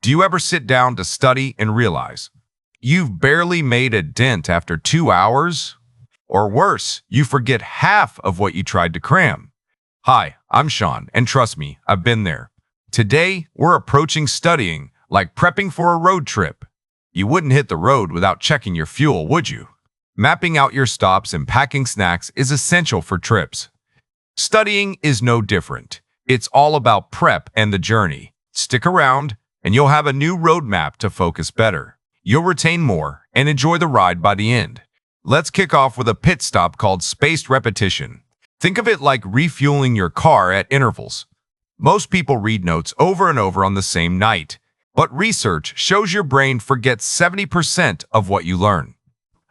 Do you ever sit down to study and realize you've barely made a dent after 2 hours? Or worse, you forget half of what you tried to cram. Hi, I'm Sean, and trust me, I've been there. Today, we're approaching studying like prepping for a road trip. You wouldn't hit the road without checking your fuel, would you? Mapping out your stops and packing snacks is essential for trips. Studying is no different. It's all about prep and the journey. Stick around, and you'll have a new roadmap to focus better. You'll retain more and enjoy the ride by the end. Let's kick off with a pit stop called spaced repetition. Think of it like refueling your car at intervals. Most people read notes over and over on the same night, but research shows your brain forgets 70% of what you learn.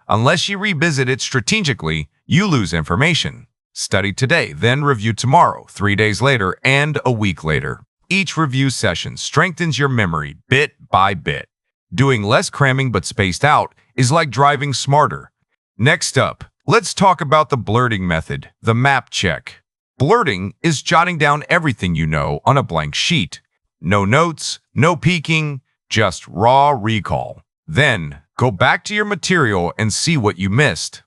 Unless you revisit it strategically, you lose information. Study today, then review tomorrow, 3 days later, and a week later. Each review session strengthens your memory bit by bit. Doing less cramming but spaced out is like driving smarter. Next up, let's talk about the blurting method, the map check. Blurting is jotting down everything you know on a blank sheet. No notes, no peeking, just raw recall. Then, go back to your material and see what you missed.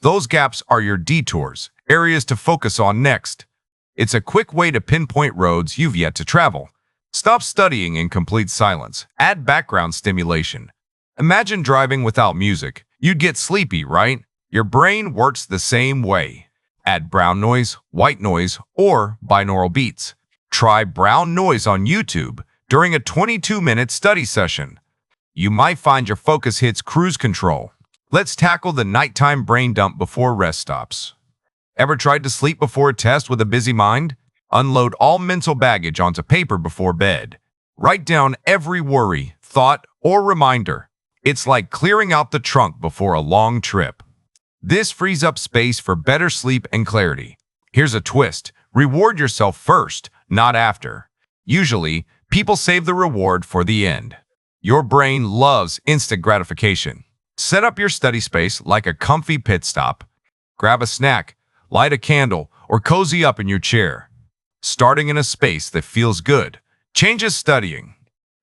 Those gaps are your detours, areas to focus on next. It's a quick way to pinpoint roads you've yet to travel. Stop studying in complete silence. Add background stimulation. Imagine driving without music. You'd get sleepy, right? Your brain works the same way. Add brown noise, white noise, or binaural beats. Try brown noise on YouTube during a 22-minute study session. You might find your focus hits cruise control. Let's tackle the nighttime brain dump before rest stops. Ever tried to sleep before a test with a busy mind? Unload all mental baggage onto paper before bed. Write down every worry, thought, or reminder. It's like clearing out the trunk before a long trip. This frees up space for better sleep and clarity. Here's a twist. Reward yourself first, not after. Usually, people save the reward for the end. Your brain loves instant gratification. Set up your study space like a comfy pit stop. Grab a snack, light a candle, or cozy up in your chair. Starting in a space that feels good changes studying.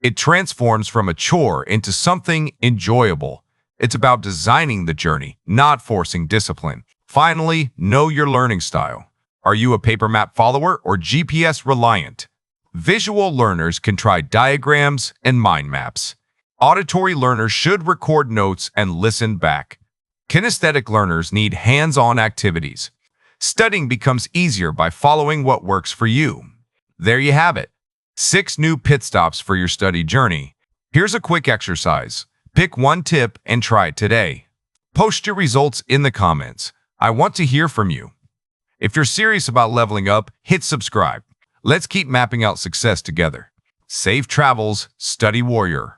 It transforms from a chore into something enjoyable. It's about designing the journey, not forcing discipline. Finally, know your learning style. Are you a paper map follower or GPS reliant? Visual learners can try diagrams and mind maps. Auditory learners should record notes and listen back. Kinesthetic learners need hands-on activities. Studying becomes easier by following what works for you. There you have it. 6 new pit stops for your study journey. Here's a quick exercise. Pick one tip and try it today. Post your results in the comments. I want to hear from you. If you're serious about leveling up, hit subscribe. Let's keep mapping out success together. Safe travels, study warrior.